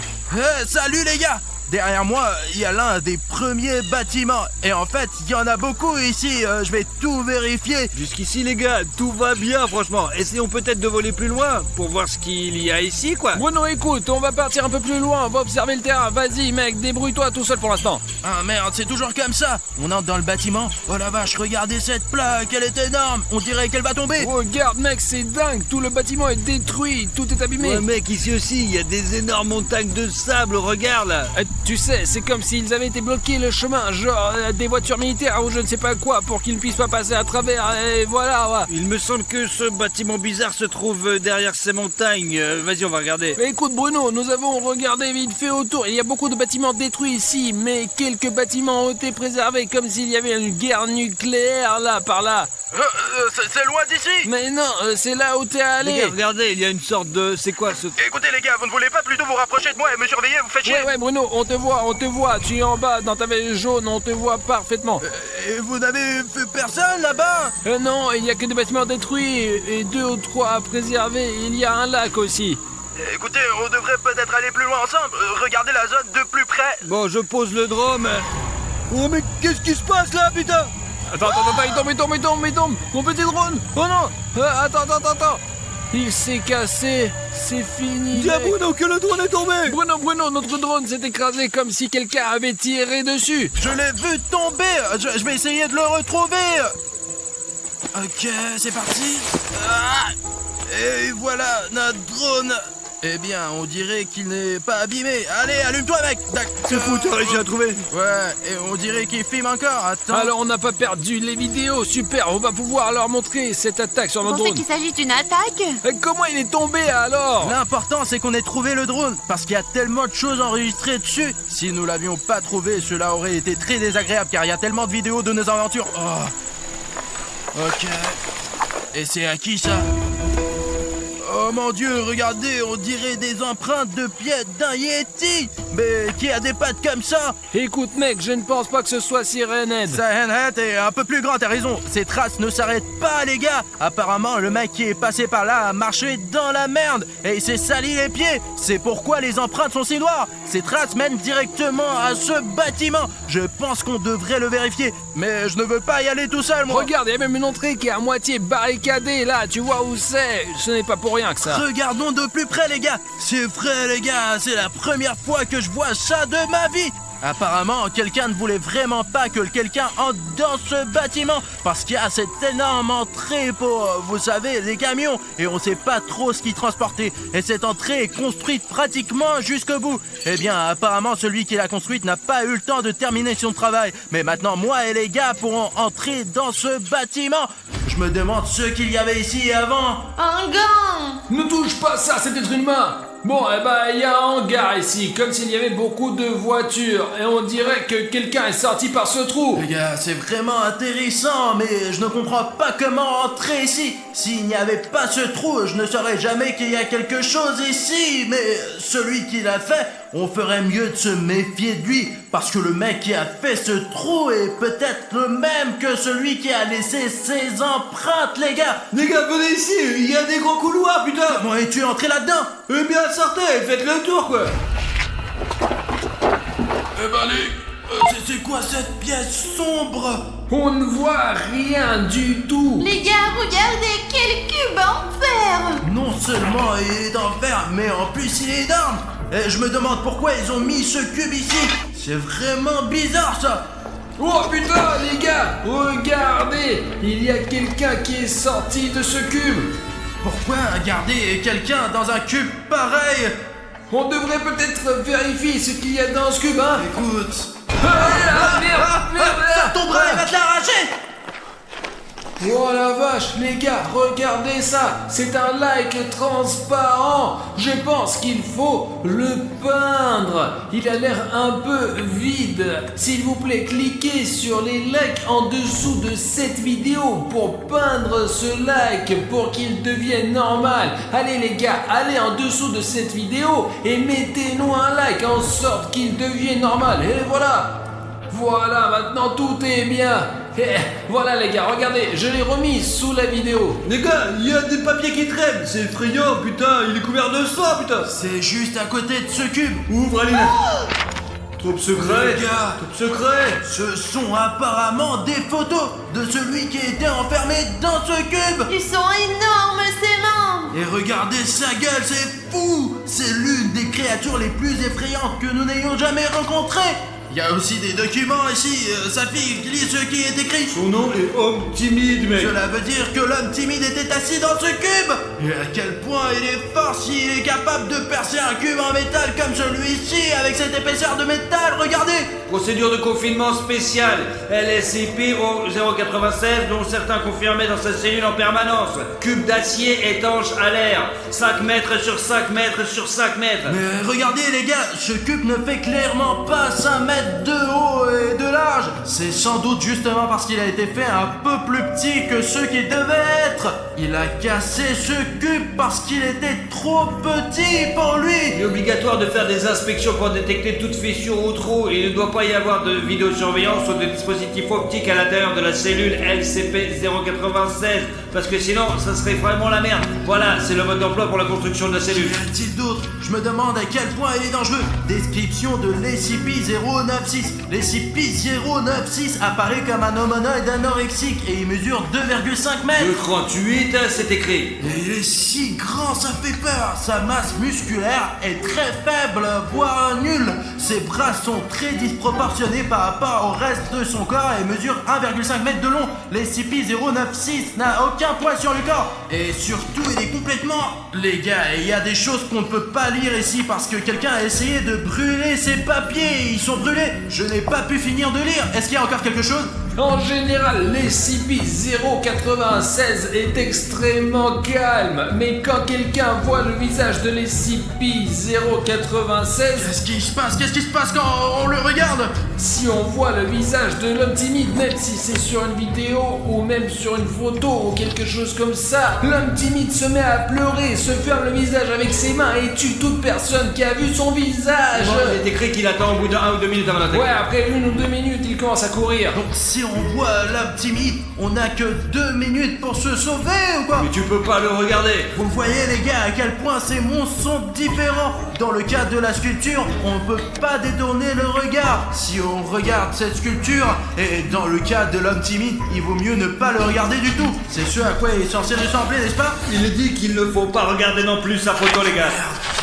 Salut les gars! derrière moi, il y a l'un des premiers bâtiments. Et en fait, il y en a beaucoup ici. Je vais tout vérifier. Jusqu'ici, les gars, tout va bien, franchement. Essayons peut-être de voler plus loin pour voir ce qu'il y a ici, quoi. Bruno, écoute, on va partir un peu plus loin, on va observer le terrain. Vas-y, mec, débrouille-toi tout seul pour l'instant. Ah merde, c'est toujours comme ça. On entre dans le bâtiment. Oh la vache, regardez cette plaque, elle est énorme. On dirait qu'elle va tomber. Regarde, mec, c'est dingue. Tout le bâtiment est détruit, tout est abîmé. Ouais, mec, ici aussi, il y a des énormes montagnes de sable, regarde là. Tu sais, c'est comme s'ils avaient été bloqués le chemin, genre des voitures militaires ou je ne sais pas quoi, pour qu'ils ne puissent pas passer à travers, et voilà, ouais. Il me semble que ce bâtiment bizarre se trouve derrière ces montagnes. Vas-y, on va regarder. Mais écoute Bruno, nous avons regardé vite fait autour, il y a beaucoup de bâtiments détruits ici, mais quelques bâtiments ont été préservés, comme s'il y avait une guerre nucléaire là, par là. C'est loin d'ici. Mais non, c'est là où t'es allé. Les gars, regardez, il y a une sorte de... C'est quoi ce... Écoutez les gars, vous ne voulez pas plutôt vous rapprocher de moi et me surveiller, vous faites chier. Ouais Bruno, on te voit, tu es en bas dans ta veste jaune, on te voit parfaitement. Et vous n'avez vu personne là-bas? Non, il y a que des bâtiments détruits et 2 ou 3 à préserver, il y a un lac aussi. Écoutez, on devrait peut-être aller plus loin ensemble. Regardez la zone de plus près. Bon, je pose le drone. Oh, mais qu'est-ce qui se passe là, putain? Attends, il tombe. Mon petit drone. Oh non. Attends. Il s'est cassé. C'est fini. Dis à Bruno que le drone est tombé. Bruno, notre drone s'est écrasé comme si quelqu'un avait tiré dessus. Je l'ai vu tomber. Je vais essayer de le retrouver. Ok, c'est parti. Ah, et voilà, notre drone. Eh bien, on dirait qu'il n'est pas abîmé. Allez, allume-toi, mec. C'est fou, tu as réussi à trouver. Ouais, et on dirait qu'il filme encore. Attends. Alors, on n'a pas perdu les vidéos. Super, on va pouvoir leur montrer cette attaque sur notre Vous pensez drone. qu'il s'agit d'une attaque? Comment il est tombé alors? L'important, c'est qu'on ait trouvé le drone, parce qu'il y a tellement de choses enregistrées dessus. Si nous l'avions pas trouvé, cela aurait été très désagréable, car il y a tellement de vidéos de nos aventures. Oh. Ok. Et c'est à qui ça? Oh mon Dieu, regardez, on dirait des empreintes de pieds d'un Yeti. Mais qui a des pattes comme ça? Écoute mec, je ne pense pas que ce soit Sirenhead. Sirenhead est un peu plus grand, t'as raison. Ces traces ne s'arrêtent pas, les gars. Apparemment, le mec qui est passé par là a marché dans la merde et il s'est sali les pieds. C'est pourquoi les empreintes sont si noires. Ces traces mènent directement à ce bâtiment. Je pense qu'on devrait le vérifier, mais je ne veux pas y aller tout seul, moi. Regarde, il y a même une entrée qui est à moitié barricadée là, tu vois où c'est? Ce n'est pas pour rien que ça. Regardons de plus près, les gars. C'est vrai, les gars, c'est la première fois que je vois ça de ma vie. Apparemment, quelqu'un ne voulait vraiment pas que quelqu'un entre dans ce bâtiment parce qu'il y a cette énorme entrée pour, vous savez, les camions et on sait pas trop ce qu'ils transportaient. Et cette entrée est construite pratiquement jusqu'au bout. Eh bien, apparemment, celui qui l'a construite n'a pas eu le temps de terminer son travail. Mais maintenant, moi et les gars pourront entrer dans ce bâtiment. Je me demande ce qu'il y avait ici avant. Un gant. Ne touche pas ça, c'est être humain. Bon, eh ben, il y a un hangar ici, comme s'il y avait beaucoup de voitures, et on dirait que quelqu'un est sorti par ce trou. Les gars, c'est vraiment intéressant, mais je ne comprends pas comment entrer ici. S'il n'y avait pas ce trou, je ne saurais jamais qu'il y a quelque chose ici, mais celui qui l'a fait, on ferait mieux de se méfier de lui, parce que le mec qui a fait ce trou est peut-être le même que celui qui a laissé ses empreintes, les gars. Les gars, venez ici, il y a des gros couloirs, putain. Comment es-tu entré là-dedans? Eh bien, sortez, faites le tour, quoi. Eh ben, c'est quoi cette pièce sombre? On ne voit rien du tout. Les gars, regardez, quel cube en fer. Non seulement il est d'enfer, mais en plus il est énorme. Et je me demande pourquoi ils ont mis ce cube ici. C'est vraiment bizarre ça. Oh putain les gars, regardez, il y a quelqu'un qui est sorti de ce cube. Pourquoi garder quelqu'un dans un cube pareil? On devrait peut-être vérifier ce qu'il y a dans ce cube, hein. Écoute. Merde, Ça tombera, il va te l'arracher. Oh la vache, les gars, regardez ça. C'est un lac transparent. Je pense qu'il faut le peindre. Il a l'air un peu vide. S'il vous plaît, cliquez sur les likes en dessous de cette vidéo pour peindre ce lac pour qu'il devienne normal. Allez les gars, allez en dessous de cette vidéo et mettez-nous un like en sorte qu'il devienne normal. Et voilà. Voilà, maintenant tout est bien. Et voilà les gars, regardez, je l'ai remis sous la vidéo. Les gars, il y a des papiers qui traînent, c'est effrayant, putain, il est couvert de sang, putain. C'est juste à côté de ce cube. Ouvre, Aline. Top secret. Les gars, Top secret. ce sont apparemment des photos de celui qui était enfermé dans ce cube. Ils sont énormes, ces membres. Et regardez sa gueule, c'est fou. C'est l'une des créatures les plus effrayantes que nous n'ayons jamais rencontrées. Il y a aussi des documents ici, sa fille lit ce qui est écrit. Son nom est Homme Timide, mec. Cela veut dire que l'homme timide était assis dans ce cube. Et à quel point il est fort s'il est capable de percer un cube en métal comme celui-ci avec cette épaisseur de métal, regardez. Procédure de confinement spéciale, LSCP au 096, dont certains confirmés dans sa cellule en permanence. Cube d'acier étanche à l'air, 5 mètres sur 5 mètres sur 5 mètres. Mais regardez les gars, ce cube ne fait clairement pas 5 mètres de haut et de large. C'est sans doute justement parce qu'il a été fait un peu plus petit que ce qu'il devait être. Il a cassé ce cube parce qu'il était trop petit pour lui. Il est obligatoire de faire des inspections pour détecter toute fissure ou trou. Il ne doit pas y avoir de vidéosurveillance ou de dispositif optique à l'intérieur de la cellule LCP 096, parce que sinon ça serait vraiment la merde. Voilà, c'est le mode d'emploi pour la construction de la cellule. Qu'y a-t-il d'autre? Je me demande à quel point il est dangereux. Description de l'SCP-096. l'SCP-096 apparaît comme un humanoïde anorexique et il mesure 2,5 mètres. 2,38, c'est écrit. Et il est si grand, ça fait peur. Sa masse musculaire est très faible, voire nulle. Ses bras sont très disproportionnés par rapport au reste de son corps et mesure 1,5 mètre de long. l'SCP-096 n'a aucun poids sur le corps. Et surtout, il est complètement... Les gars, il y a des choses qu'on ne peut pas lire ici parce que quelqu'un a essayé de brûler ses papiers. Ils sont brûlés. Je n'ai pas pu finir de lire. Est-ce qu'il y a encore quelque chose? En général, l'SCP-096 est extrêmement calme, mais quand quelqu'un voit le visage de l'SCP-096, Qu'est-ce qui se passe? Qu'est-ce qui se passe quand on le regarde? si on voit le visage de l'homme timide, même si c'est sur une vidéo ou même sur une photo ou quelque chose comme ça, l'homme timide se met à pleurer, se ferme le visage avec ses mains et tue toute personne qui a vu son visage. Il est écrit qu'il attend au bout d'1 ou 2 minutes avant d'attaquer. Ouais, après 1 ou 2 minutes, il commence à courir. Donc si on voit l'homme timide, on n'a que 2 minutes pour se sauver ou quoi? Mais tu peux pas le regarder. Vous voyez les gars à quel point ces monstres sont différents. Dans le cas de la sculpture, on peut pas détourner le regard si on regarde cette sculpture. Et dans le cas de l'homme timide, il vaut mieux ne pas le regarder du tout. C'est ce à quoi il est censé ressembler, n'est-ce pas? Il dit qu'il ne faut pas regarder non plus sa photo, les gars.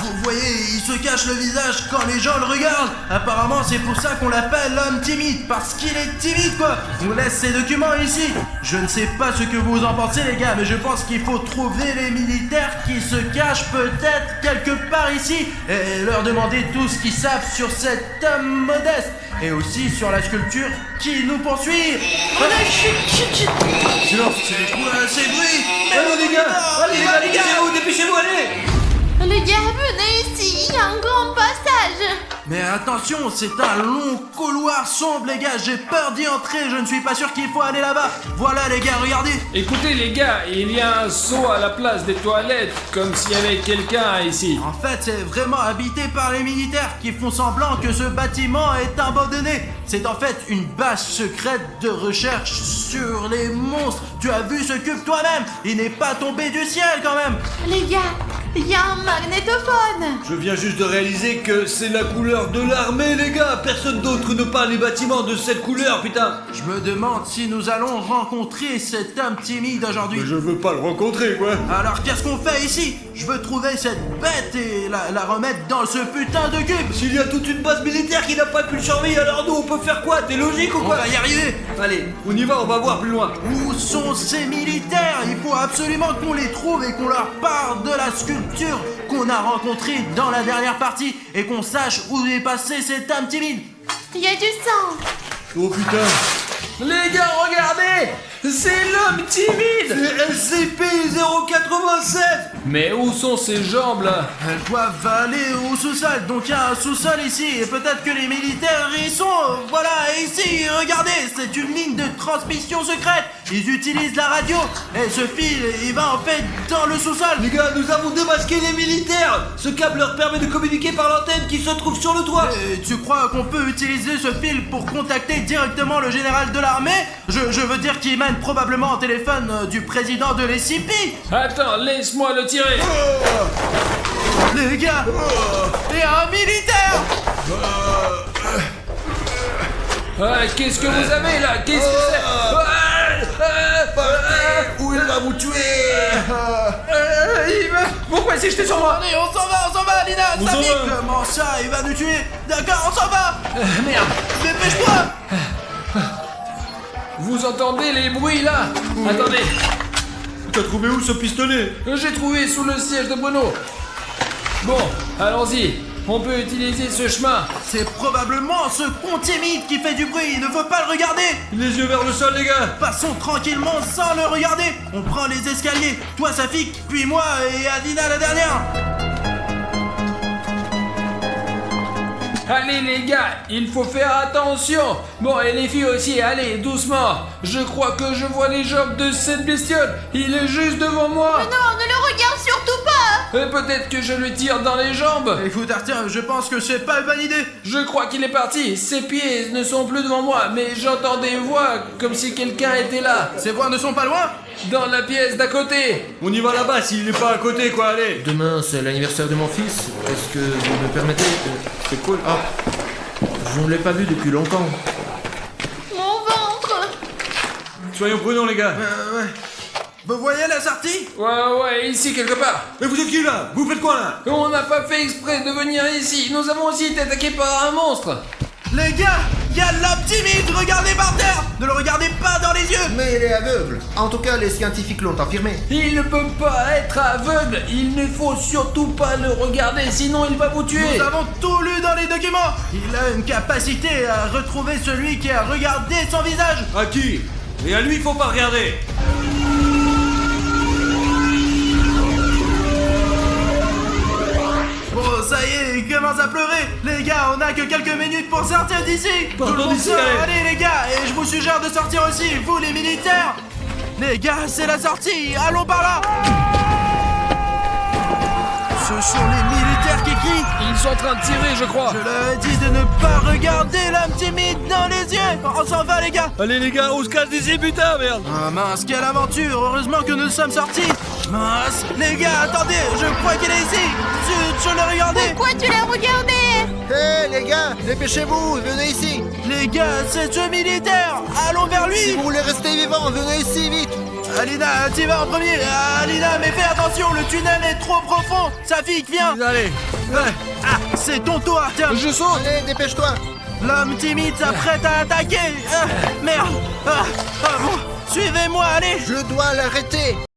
Vous voyez, il se cache le visage quand les gens le regardent. Apparemment, c'est pour ça qu'on l'appelle l'homme timide, parce qu'il est timide, quoi. On laisse ses documents ici. Je ne sais pas ce que vous en pensez, les gars, mais je pense qu'il faut trouver les militaires qui se cachent peut-être quelque part ici et leur demander tout ce qu'ils savent sur cet homme modeste et aussi sur la sculpture qui nous poursuit. Silence. C'est quoi ces bruits? Allez les gars, dépêchez-vous, dépêchez-vous, allez. Les gars, venez ici, il y a un grand passage. Mais attention, c'est un long couloir sombre, les gars. J'ai peur d'y entrer. Je ne suis pas sûr qu'il faut aller là-bas. Voilà, les gars, regardez. Écoutez les gars, il y a un seau à la place des toilettes, comme s'il y avait quelqu'un ici. En fait, c'est vraiment habité par les militaires qui font semblant que ce bâtiment est abandonné. C'est en fait une base secrète de recherche sur les monstres. Tu as vu ce cube toi-même? Il n'est pas tombé du ciel quand même. Les gars, il y a un magnétophone. Je viens juste de réaliser que c'est la couleur de l'armée, les gars. Personne d'autre ne peint les bâtiments de cette couleur, putain. Je me demande si nous allons rencontrer cet homme timide aujourd'hui. Je veux pas le rencontrer, quoi. Alors qu'est-ce qu'on fait ici? Je veux trouver cette bête et la remettre dans ce putain de cube. S'il y a toute une base militaire qui n'a pas pu le surveiller, alors nous on peut faire quoi? T'es logique ou On quoi? va y arriver. Allez, on y va, on va voir plus loin. Où sont ces militaires? Il faut absolument qu'on les trouve et qu'on leur parle de la sculpture qu'on a rencontrée dans la dernière partie et qu'on sache où est passé cet homme timide. Il y a du sang. Oh putain. Les gars, regardez! C'est l'homme timide! C'est SCP-096. Mais où sont ces jambes là? Elles doivent aller au sous-sol, donc il y a un sous-sol ici, et peut-être que les militaires y sont. Voilà, ici, regardez, c'est une ligne de transmission secrète. Ils utilisent la radio, et ce fil, il va en fait dans le sous-sol. Les gars, nous avons démasqué les militaires. Ce câble leur permet de communiquer par l'antenne qui se trouve sur le toit. Et tu crois qu'on peut utiliser ce fil pour contacter directement le général de l'armée? Je veux dire qu'il mène probablement au téléphone du président de l'SCP. Attends, laisse-moi le tirer! Les gars, il y a un militaire. Qu'est-ce que vous avez là? Qu'est-ce que c'est? Où il va vous tuer? Pourquoi il s'est jeté sur moi? Allez, on s'en va, Alina, ça vite. Comment ça, il va nous tuer? D'accord, on s'en va. Merde. Dépêche-toi. Vous entendez les bruits là? Attendez. T'as trouvé où ce pistolet? J'ai trouvé sous le siège de Bruno. Bon, allons-y. On peut utiliser ce chemin. C'est probablement ce con timide qui fait du bruit, il ne faut pas le regarder. Les yeux vers le sol, les gars. Passons tranquillement sans le regarder. On prend les escaliers, toi Safik, puis moi et Alina la dernière. Allez les gars, il faut faire attention. Bon, et les filles aussi, allez, doucement. Je crois que je vois les jambes de cette bestiole. Il est juste devant moi. Mais non, ne le regarde surtout pas. Peut-être que je lui tire dans les jambes. Écoute Arthur, je pense que c'est pas une bonne idée. Je crois qu'il est parti. Ses pieds ne sont plus devant moi, mais j'entends des voix comme si quelqu'un était là. Ces voix ne sont pas loin. Dans la pièce d'à côté. On y va là-bas s'il n'est pas à côté, quoi, allez. Demain, c'est l'anniversaire de mon fils. Est-ce que vous me permettez C'est cool. Ah, je ne l'ai pas vu depuis longtemps. Mon ventre. Soyons prudents, les gars. Ouais. Vous voyez la sortie? Ouais, ici quelque part. Mais vous êtes qui, là? Vous faites quoi, là? On n'a pas fait exprès de venir ici. Nous avons aussi été attaqués par un monstre. Les gars, il y a l'homme timide, regardez par terre. Ne le regardez pas dans les yeux. Mais il est aveugle. En tout cas, les scientifiques l'ont affirmé. Il ne peut pas être aveugle. Il ne faut surtout pas le regarder, sinon il va vous tuer. Nous avons tout lu dans les documents. Il a une capacité à retrouver celui qui a regardé son visage. À qui? Et à lui, faut pas regarder. Bon, ça y est, il commence à pleurer. Les gars, on a que quelques minutes pour sortir d'ici. Tout le monde d'ici, sort. allez. Allez les gars, et je vous suggère de sortir aussi, vous les militaires. Les gars, c'est la sortie. Allons par là. Ce sont les militaires qui crient. Ils sont en train de tirer, je crois. Je leur ai dit de ne pas regarder l'homme timide dans les yeux. On s'en va les gars. Allez, les gars, on se casse d'ici, putain, merde. Ah mince, quelle aventure. Heureusement que nous sommes sortis. Mince, les gars, attendez, je crois qu'il est ici. Je l'ai regardé. Pourquoi tu l'as regardé? Hé les gars, dépêchez-vous, venez ici. Les gars, c'est ce militaire. Allons vers lui. Si vous voulez rester vivant, venez ici vite. Alina, tu vas en premier. Alina, mais fais attention, le tunnel est trop profond. Safik, viens. Allez. Ah, c'est ton tour, Arthur. Je saute. Allez, dépêche-toi. L'homme timide s'apprête à attaquer. Merde. Bon, suivez-moi, allez. Je dois l'arrêter.